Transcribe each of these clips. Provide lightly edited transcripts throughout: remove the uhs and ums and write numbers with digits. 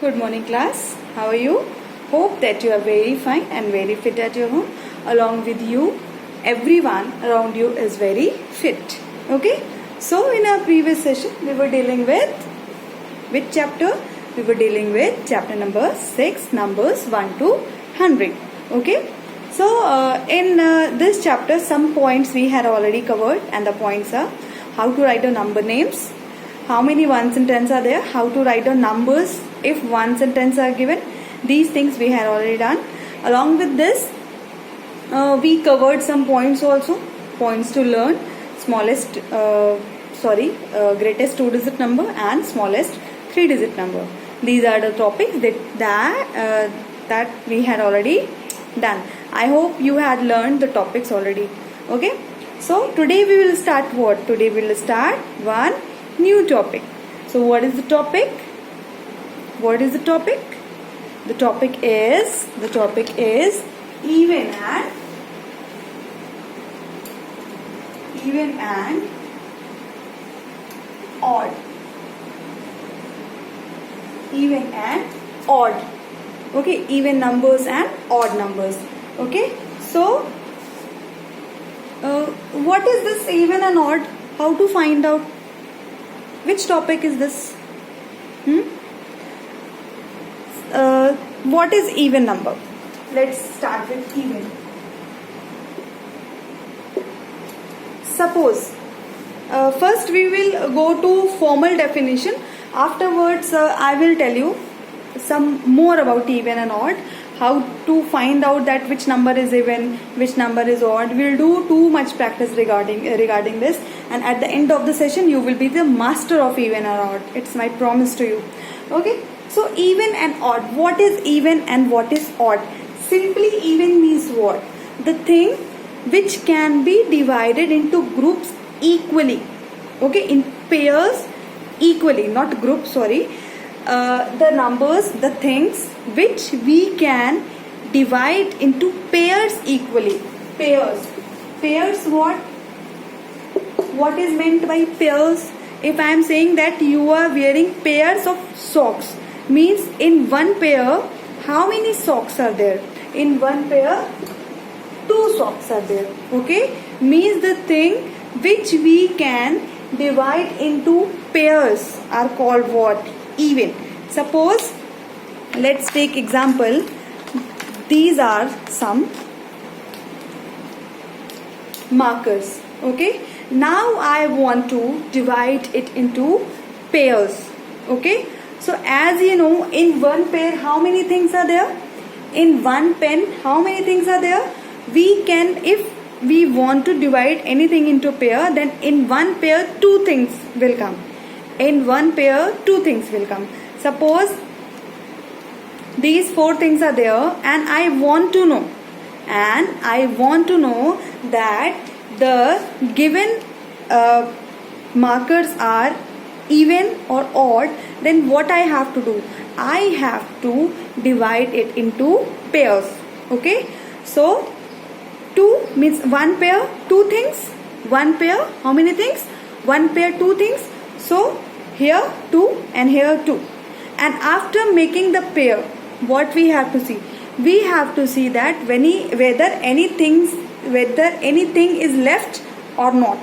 Good morning class. How are you? Hope that you are very fine and very fit at your home. Along with you, everyone around you is very fit. Okay? So in our previous session, we were dealing with which chapter? We were dealing with chapter number 6, numbers 1 to 100. Okay? So in this chapter, some points we had already covered, and the points are how to write the number names, how many ones and tens are there, how to write the numbers if ones and tens are given. These things we had already done. Along with this, we covered some points also, points to learn, greatest 2-digit number and smallest 3-digit number. These are the topics that we had already done. I hope you had learned the topics already. Okay, so today we will start what? Today we will start one new topic. So what is the topic? What is the topic? The topic is even and odd. Even and odd. Okay, even numbers and odd numbers. Okay, so what is this even and odd? How to find out? Which topic is this? What is even number? Let's start with even. Suppose first we will go to formal definition. Afterwards I will tell you some more about even and odd, how to find out that which number is even, which number is odd. We'll do too much practice regarding this, and at the end of the session you will be the master of even and odd. It's my promise to you. Okay, so even and odd. What is even and what is odd? Simply, even means what? The thing which can be divided into groups equally. Okay, in pairs equally, not groups, sorry. The numbers, the things which we can divide into pairs equally. Pairs what? What is meant by pairs? If I am saying that you are wearing pairs of socks, means in one pair how many socks are there? In one pair 2 socks are there. Okay, means the thing which we can divide into pairs are called what? Even. Suppose, let's take example. These are some markers. Okay, now I want to divide it into pairs. Okay, so as you know, in one pair how many things are there? In one pen how many things are there? We can, if we want to divide anything into pair, then in one pair 2 things will come. In one pair 2 things will come. Suppose these 4 things are there, and I want to know that the given markers are even or odd. Then what I have to do? I have to divide it into pairs. Okay, so 2 means one pair 2 things. One pair how many things? One pair 2 things. So here 2 and here 2. And after making the pair, what we have to see? We have to see that whether anything is left or not.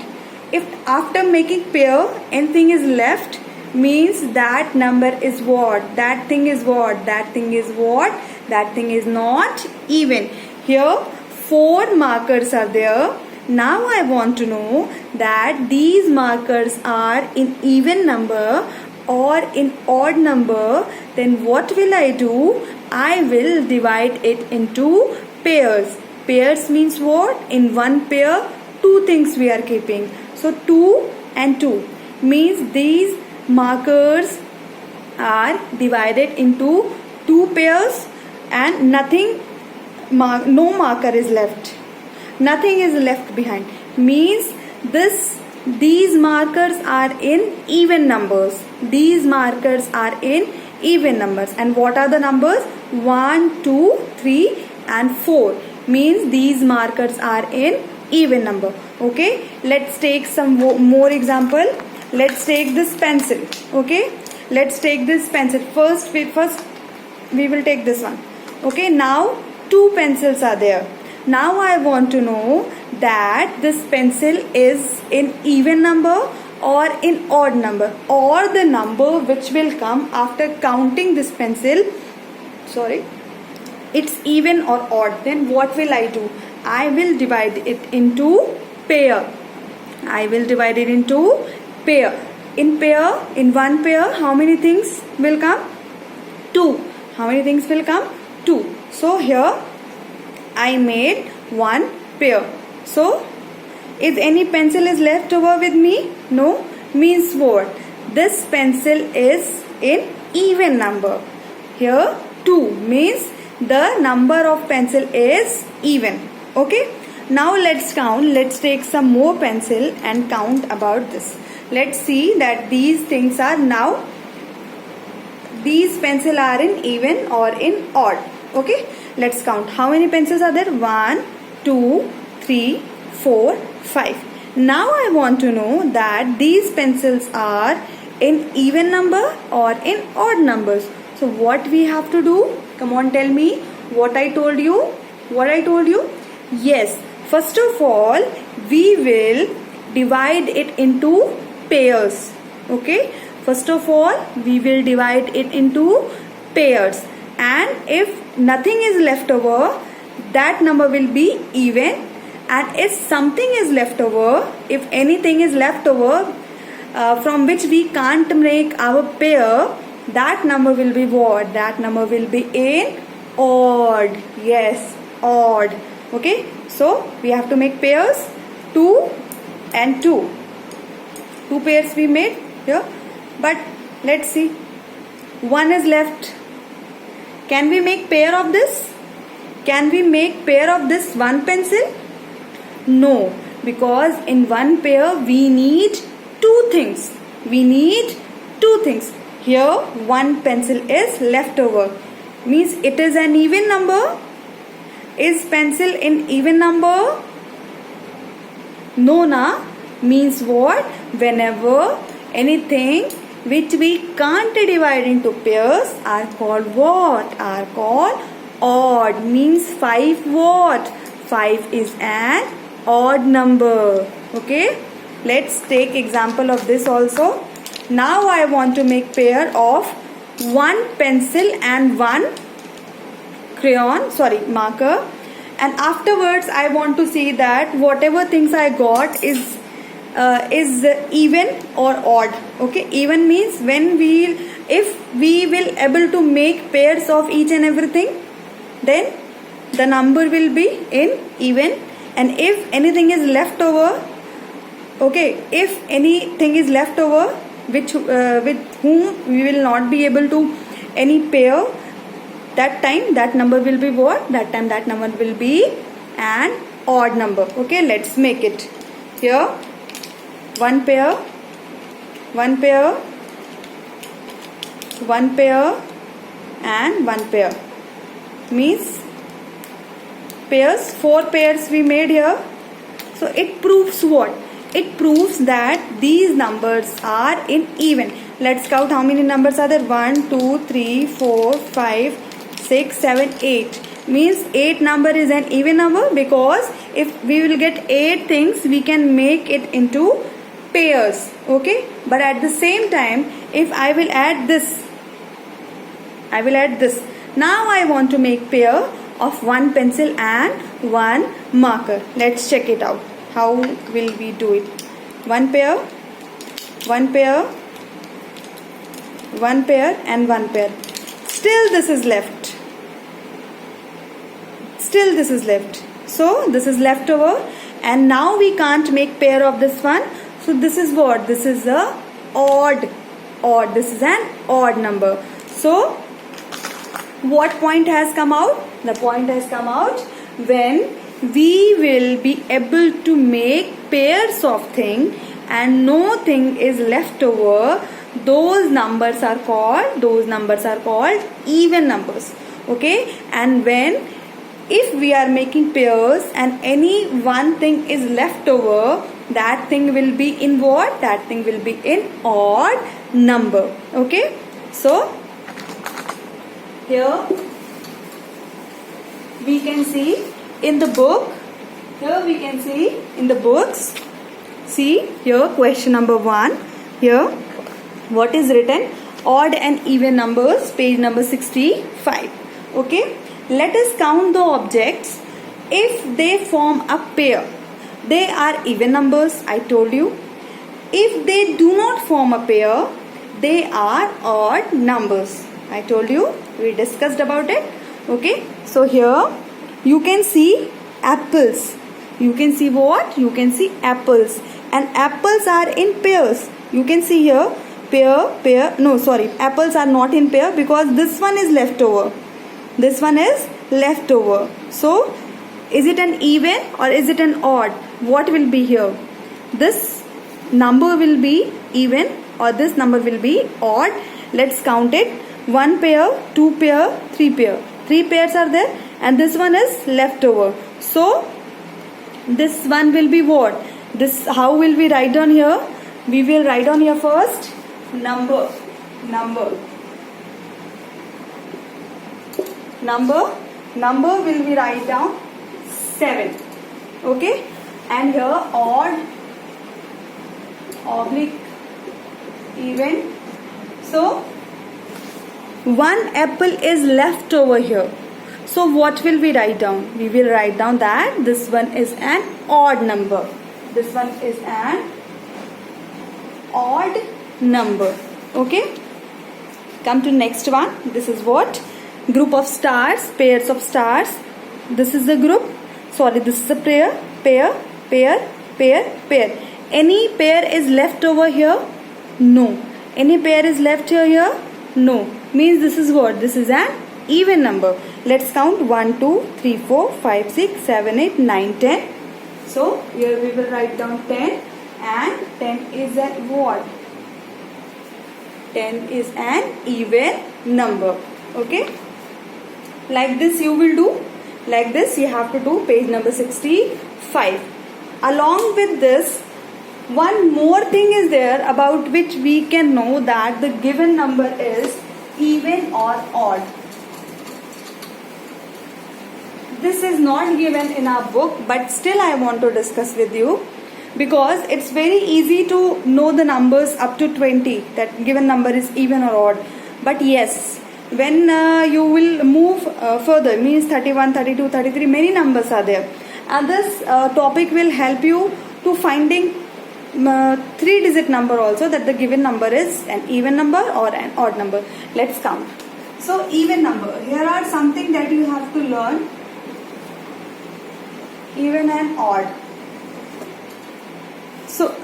If after making pair anything is left, means that number is what? That thing is what? That thing is what? That thing is not even. Here 4 markers are there. Now I want to know that these markers are in even number or in odd number. Then what will I do? I will divide it into pairs. Pairs means what? In one pair 2 things we are keeping. So 2 and 2 means these markers are divided into 2 pairs, and no marker is left. Nothing is left behind. Means these markers are in even numbers. These markers are in even numbers. And what are the numbers? 1, 2, 3 and 4. Means these markers are in even number. Okay, let's take some more example. Let's take this pencil. Okay, let's take this pencil. First we will take this one. Okay, now 2 pencils are there. Now I want to know that this pencil is in even number or in odd number, or the number which will come after counting this pencil, it's even or odd. Then what will I do? I will divide it into pair. I will divide it into pair. In one pair, how many things will come? 2. How many things will come? 2. So here I made 1 pair. So if any pencil is left over with me, no, means what? This pencil is in even number. Here 2 means the number of pencil is even. Okay, now let's count. Let's take some more pencil and count about this. Let's see that these things are now, these pencil are in even or in odd. Okay, let's count. How many pencils are there? 1, 2, 3, 4, 5. Now I want to know that these pencils are in even number or in odd numbers. So what we have to do? Come on, tell me what I told you. What I told you? Yes, first of all we will divide it into pairs. Okay, first of all we will divide it into pairs, and if nothing is left over, that number will be even, and if something is left over, if anything is left over from which we can't make our pair, that number will be what? That number will be in odd. Yes, odd. Okay, so we have to make pairs 2 and 2. 2 pairs we made here, but let's see, 1 is left. Can we make pair of this? Can we make pair of this 1 pencil? No, because in 1 pair we need 2 things. We need 2 things. Here 1 pencil is left over, means it is an even number. Is pencil in even number? No, na. Means what? Whenever anything which we can't divide into pairs are called what? Are called odd. Means 5 what? 5 is an odd number. Okay, let's take example of this also. Now I want to make pair of 1 pencil and 1 marker, and afterwards I want to see that whatever things I got is even or odd. Okay, even means if we will able to make pairs of each and everything, then the number will be in even, and if anything is left over, okay, if anything is left over with whom we will not be able to any pair, that time that number will be what? That time that number will be an odd number. Okay, let's make it. Here 1 pair, 1 pair, 1 pair and 1 pair, means pairs. 4 pairs we made here. So it proves what? It proves that these numbers are in even. Let's count how many numbers are there. 1, 2, 3, 4, 5, 6, 7, 8. Means 8 number is an even number, because if we will get 8 things, we can make it into pairs. Okay, but at the same time, if I will add this, now I want to make pair of 1 pencil and 1 marker. Let's check it out. How will we do it? 1 pair, 1 pair, 1 pair and 1 pair. Still this is left. Still this is left. So this is left over, and now we can't make pair of this one. So this is what? This is a odd. This is an odd number. So what point has come out? The point has come out when we will be able to make pairs of thing and no thing is left over. Those numbers are called even numbers. Okay, and if we are making pairs and any one thing is left over, that thing will be in what? That thing will be in odd number. Okay, so here we can see in the book, see here question number 1. Here what is written? Odd and even numbers, page number 65. Okay, let us count the objects. If they form a pair, they are even numbers, I told you. If they do not form a pair, they are odd numbers, I told you. We discussed about it. Okay, so here you can see apples. You can see what? You can see apples, and apples are in pairs. You can see here pair. No, sorry, apples are not in pair because this one is left over. This one is left over. So is it an even or is it an odd? What will be here? This number will be even or this number will be odd. Let's count it. 1 pair, 2 pair, 3 pair. 3 pairs are there and this one is left over. So this one will be what? This, how will we write down here? We will write down here first number will be write down 7. Okay, and here odd, oblique, even. So 1 apple is left over here. So what will we write down? We will write down that this one is an odd number. This one is an odd number. Okay, come to next one. This is what? Group of stars, pairs of stars. This is the group. Sorry, this is a pair. Any pair is left over here? No. Any pair is left here? No. Means this is what? This is an even number. Let's count 1, 2, 3, 4, 5, 6, 7, 8, 9, 10. So here we will write down 10, and 10 is an what? 10 is an even number. Okay, like this you will do. Like this you have to do page number 65. Along with this, one more thing is there about which we can know that the given number is even or odd. This is not given in our book, but still I want to discuss with you because it's very easy to know the numbers up to 20, that given number is even or odd. But yes, when you will move further, means 31, 32, 33, many numbers are there, and this topic will help you to finding 3-digit number also, that the given number is an even number or an odd number. Let's count. So even number, here are something that you have to learn. Even and odd. So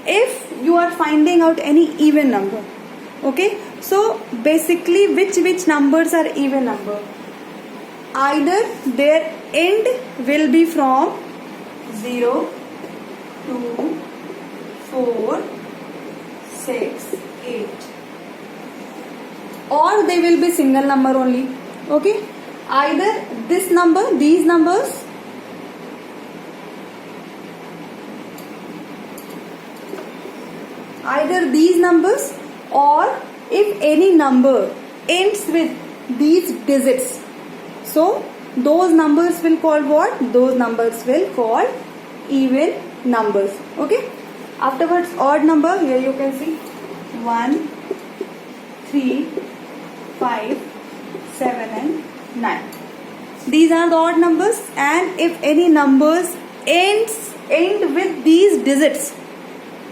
if you are finding out any even number, okay, so basically which numbers are even number? Either their end will be from 0, 2, 4, 6, 8, or they will be single number only. Okay, either this number, these numbers, either these numbers, or if any number ends with these digits, so those numbers will call what? Those numbers will call even numbers. Okay, afterwards odd number, here you can see 1, 3, 5, 7 and 9. These are the odd numbers, and if any numbers end with these digits,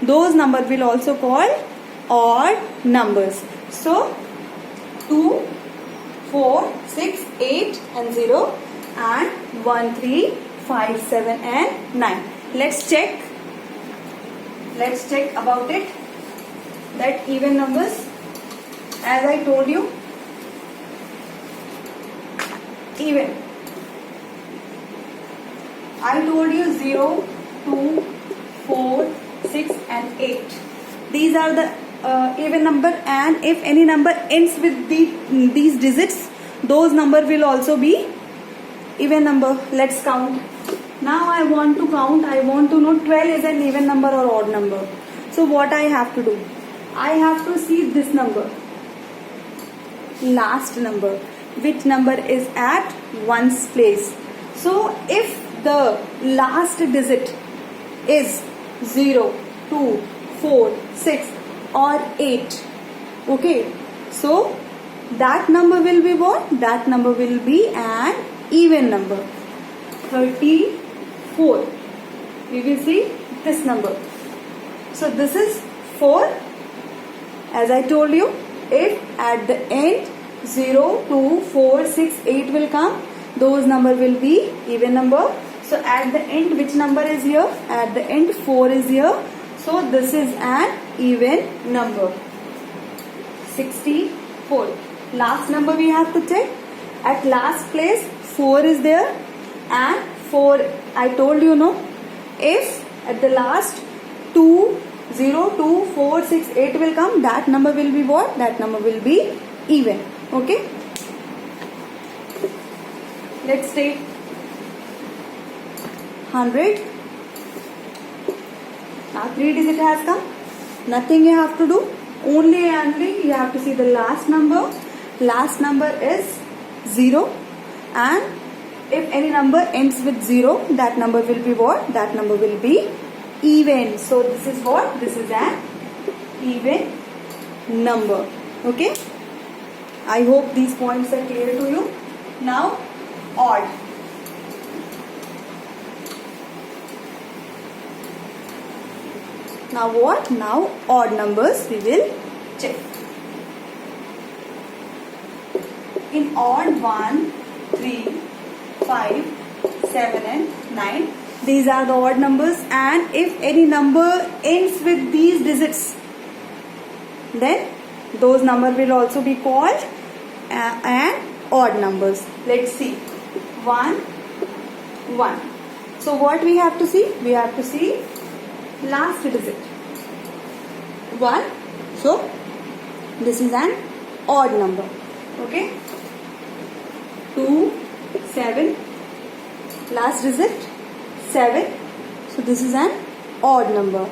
those numbers will also call odd numbers. So 2, 4, 6, 8 and 0, and 1, 3, 5, 7 and 9. Let's check about it, that even numbers, as I told you, even, I told you 0, 2, 4, 6 and 8. These are the even number, and if any number ends with these digits, those number will also be even number. Let's count. Now I want to count, I want to know 12 is an even number or odd number. So what I have to do? I have to see this number, last number, which number is at ones place. So if the last digit is 0, 2, 4, 6 or 8, okay, so that number will be what? That number will be an even number. 34, we will see this number. So this is 4. As I told you, if at the end 0, 2, 4, 6, 8 will come, those number will be even number. So at the end, which number is here? At the end 4 is here. So this is an even number. 64. Last number we have to check. At last place 4 is there, and 4, I told you, no, if at the last 2, 0, 2, 4, 6, 8 will come, that number will be what? That number will be even. Okay. Let's take 100. Now 3 digit has come. Nothing you have to do. Only you have to see the last number. Last number is 0, and if any number ends with 0, that number will be what? That number will be even. So this is what? This is an even number. Okay. I hope these points are clear to you. Now odd. Now what? Now odd numbers we will check. In odd 1, 3, 5, 7 and 9. These are the odd numbers, and if any number ends with these digits, then those numbers will also be called an odd numbers. Let's see. 1, 1. So what we have to see? We have to see last digit. 1. So this is an odd number. Okay. 2, 7. Last digit 7. So this is an odd number.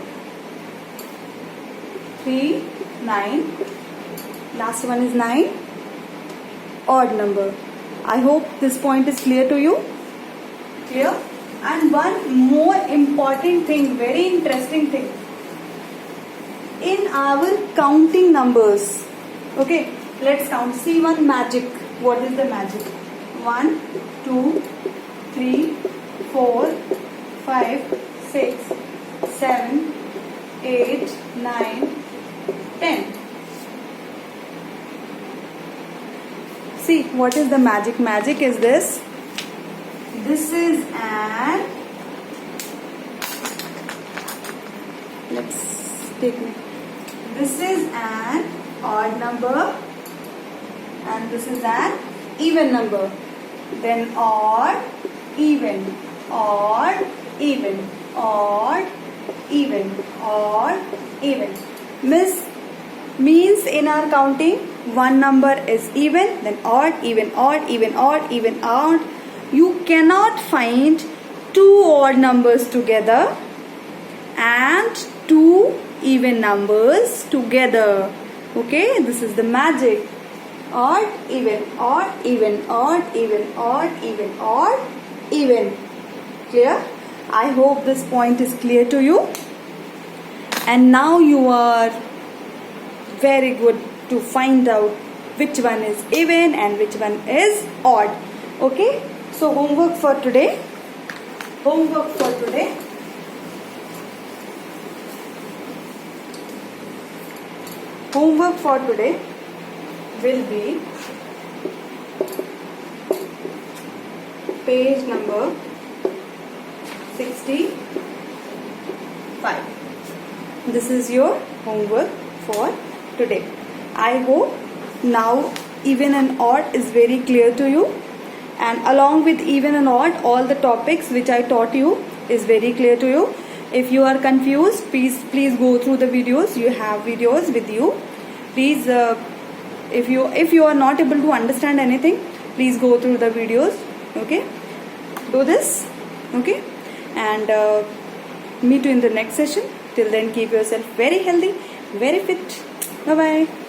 3, 9. Last one is 9. Odd number. I hope this point is clear to you. Clear? And one more important thing, very interesting thing. In our counting numbers, okay, let's count. See one magic. What is the magic? 1, 2, 3, 4, 5, 6, 7, 8, 9, 10. See, what is the magic? Magic is this. This is an, let's take me. This is an odd number and this is an even number. Then odd, even, odd, even, odd, even, odd, even. Means in our counting, one number is even, then odd, even, odd, even, odd, even, odd. You cannot find two odd numbers together and two even numbers together. Okay, this is the magic. Odd, even, odd, even, odd, even, odd, even, odd, even. Clear? I hope this point is clear to you. And now you are very good to find out which one is even and which one is odd. Okay? So homework for today. Homework for today. Homework for today will be page number 65. This is your homework for today. I hope now even and odd is very clear to you, and along with even and odd, all the topics which I taught you is very clear to you. If you are confused, please go through the videos. You have videos with you. Please, if you are not able to understand anything, please go through the videos. Okay, do this. Okay, and meet you in the next session. Till then, keep yourself very healthy, very fit. Bye bye.